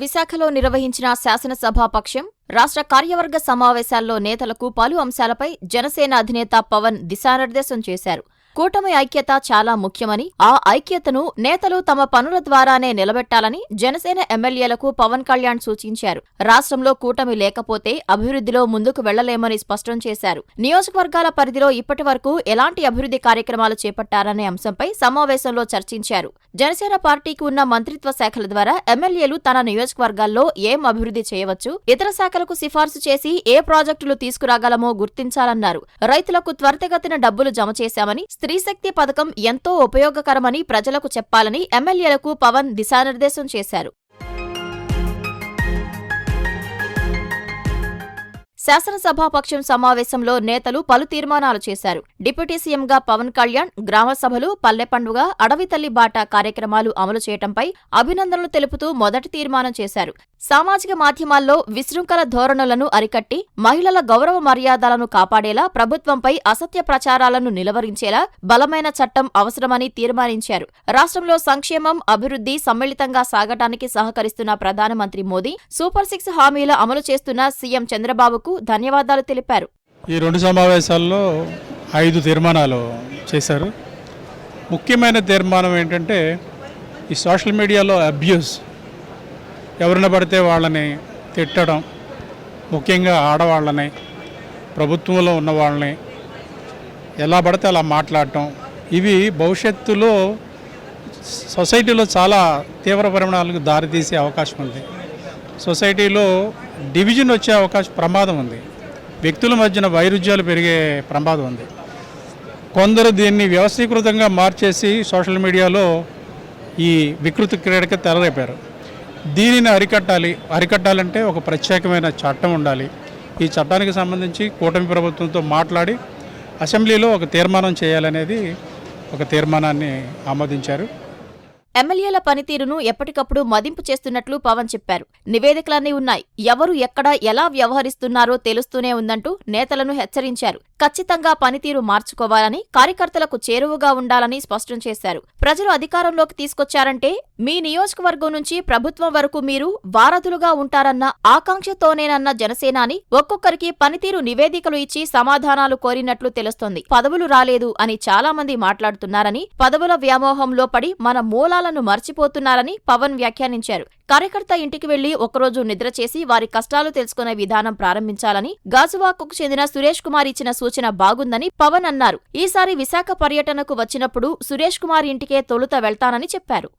విశాఖలో నిర్వహించిన శాసనసభాపక్షం, రాష్ట్ర కార్యవర్గ సమావేశాల్లో నేతలకు పలు అంశాలపై జనసేన అధినేత పవన్ దిశానిర్దేశం చేశారు. కూటమి ఐక్యత చాలా ముఖ్యమని, ఆ ఐక్యతను నేతలు తమ పనుల ద్వారానే నిలబెట్టాలని జనసేన ఎమ్మెల్యేలకు పవన్ కళ్యాణ్ సూచించారు. రాష్ట్రంలో కూటమి లేకపోతే అభివృద్ధిలో ముందుకు వెళ్లలేమని స్పష్టం చేశారు. నియోజకవర్గాల పరిధిలో ఇప్పటి వరకు ఎలాంటి అభివృద్ధి కార్యక్రమాలు చేపట్టారనే అంశంపై సమావేశంలో చర్చించారు. జనసేన పార్టీకి ఉన్న మంత్రిత్వ శాఖల ద్వారా ఎమ్మెల్యేలు తన నియోజకవర్గాల్లో ఏం అభివృద్ధి చేయవచ్చు, ఇతర శాఖలకు సిఫార్సు చేసి ఏ ప్రాజెక్టులు తీసుకురాగలమో గుర్తించాలన్నారు. రైతులకు త్వరితగతిన డబ్బులు జమ చేశామని, స్త్రీశక్తి పథకం ఎంతో ఉపయోగకరమని ప్రజలకు చెప్పాలని ఎమ్మెల్యేలకు పవన్ దిశానిర్దేశం చేశారు. శాసనసభాపక్షం సమావేశంలో నేతలు పలు తీర్మానాలు చేశారు. డిప్యూటీ సీఎంగా పవన్ కళ్యాణ్ గ్రామ సభలు, పల్లె పండుగ, అడవితల్లి బాట కార్యక్రమాలు అమలు చేయటంపై అభినందనలు తెలుపుతూ మొదటి తీర్మానం చేశారు. సామాజిక మాధ్యమాల్లో విశృంఖల ధోరణులను అరికట్టి మహిళల గౌరవ మర్యాదలను కాపాడేలా ప్రభుత్వంపై అసత్య ప్రచారాలను నిలువరించేలా బలమైన చట్టం అవసరమని తీర్మానించారు. రాష్ట్రంలో సంక్షేమం, అభివృద్ధి సమ్మిళితంగా సాగటానికి సహకరిస్తున్న ప్రధానమంత్రి మోదీ, సూపర్ 6 హామీల అమలు చేస్తున్న సీఎం చంద్రబాబుకు ధన్యవాదాలు తెలిపారు. ఈ 2 సమావేశాల్లో 5 తీర్మానాలు చేశారు. ముఖ్యమైన తీర్మానం ఏంటంటే, ఈ సోషల్ మీడియాలో అబ్యూస్, ఎవరిని పడితే వాళ్ళని తిట్టడం, ముఖ్యంగా ఆడవాళ్ళని, ప్రభుత్వంలో ఉన్న వాళ్ళని ఎలా పడితే అలా మాట్లాడటం, ఇవి భవిష్యత్తులో సొసైటీలో చాలా తీవ్ర పరిణామాలకు దారితీసే అవకాశం ఉంది. సొసైటీలో డివిజన్ వచ్చే ప్రమాదం ఉంది. వ్యక్తుల మధ్యన వైరుధ్యాలు పెరిగే ప్రమాదం ఉంది. కొందరు దీన్ని వ్యవస్థీకృతంగా మార్చేసి సోషల్ మీడియాలో ఈ వికృతి క్రీడకి తెరలేపారు. దీనిని అరికట్టాలంటే ఒక ప్రత్యేకమైన చట్టం ఉండాలి. ఈ చట్టానికి సంబంధించి కూటమి ప్రభుత్వంతో మాట్లాడి అసెంబ్లీలో ఒక తీర్మానం చేయాలనేది ఒక తీర్మానాన్ని ఆమోదించారు. ఎమ్మెల్యేల పనితీరును ఎప్పటికప్పుడు మదింపు చేస్తున్నట్లు పవన్ చెప్పారు. నివేదికలన్నీ ఉన్నాయి, ఎవరు ఎక్కడ ఎలా వ్యవహరిస్తున్నారో తెలుస్తూనే ఉందంటూ నేతలను హెచ్చరించారు. ఖచ్చితంగా పనితీరు మార్చుకోవాలని, కార్యకర్తలకు చేరువగా ఉండాలని స్పష్టం చేశారు. ప్రజలు అధికారంలోకి తీసుకొచ్చారంటే మీ నియోజకవర్గం నుంచి ప్రభుత్వం వరకు మీరు వారధులుగా ఉంటారన్న ఆకాంక్షతోనేనన్న జనసేనాని ఒక్కొక్కరికి పనితీరు నివేదికలు ఇచ్చి సమాధానాలు కోరినట్లు తెలుస్తోంది. పదవులు రాలేదు అని చాలా మంది మాట్లాడుతున్నారని, పదవుల వ్యామోహంలో పడి మన మూలాలను మర్చిపోతున్నారని పవన్ వ్యాఖ్యానించారు. కార్యకర్త ఇంటికి వెళ్లి ఒకరోజు నిద్ర చేసి వారి కష్టాలు తెలుసుకునే విధానం ప్రారంభించాలని గాజువాకకు చెందిన సురేష్ కుమార్ ఇచ్చిన సూచన బాగుందని పవన్ అన్నారు. ఈసారి విశాఖ పర్యటనకు వచ్చినప్పుడు సురేష్ కుమార్ ఇంటికే తొలుత వెళ్తానని చెప్పారు.